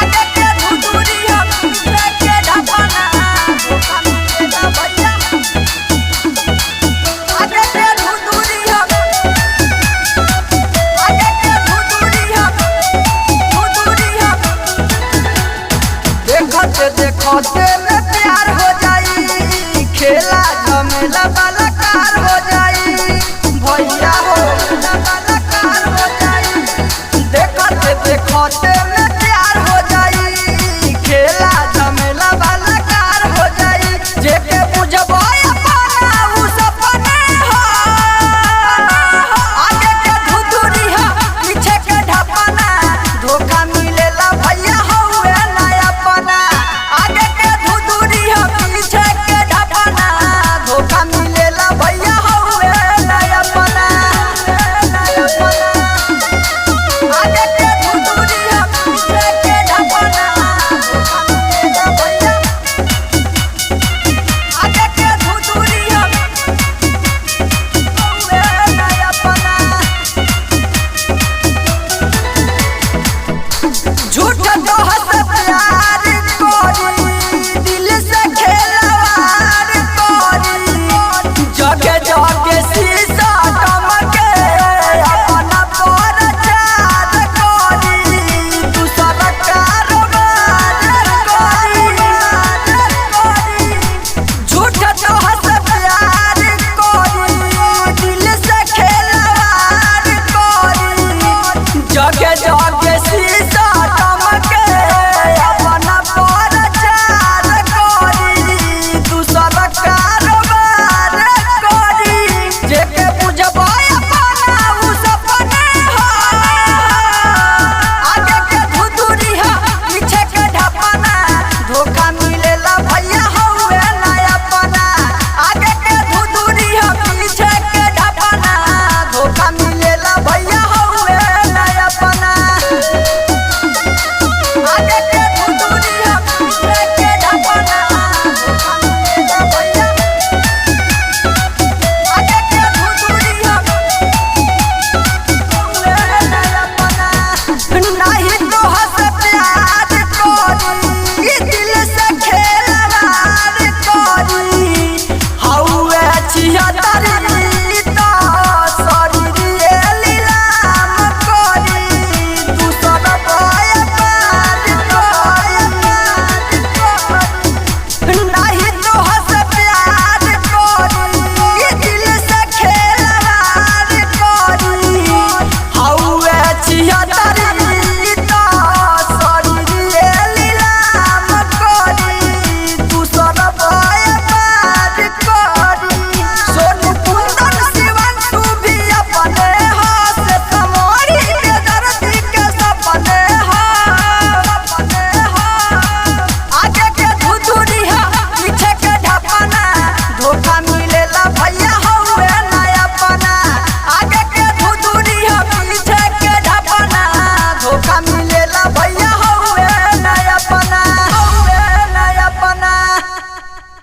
आगे के धुधुरी हम पीछे के ढपना धोखा मिलेला भैया। आगे के धुधुरी हम देखते देखते में प्यार हो जाई खेला झमेला वाला कार हो जाई भैया हो वाला कार हो जाई। देखते देखते में प्यार हो जाई खेला झमेला वाला कार हो जाई। जेके बुझबो अपना उ सपने हो आगे के धुधुरी हो पीछे के ढपना धोखा मिलेला भैया हउए ना अपना। आगे के धुधुरी हो पीछे के ढपना धोखा मिलेला भैया हउए ना अपना। आगे के धुधुरी हो पीछे के ढपना धोखा मिलेला भैया। आगे के धुधुरी हो हउए ना अपना। झूठ दोहत प्यार कोरी दिल से खेलवार कोरी जगे जगे शीशा टमके अपना प्रचार कोरी दूसरा कारोबार कोरी। झूठ दोहत प्यार कोरी दिल से खेलवार कोरी जगे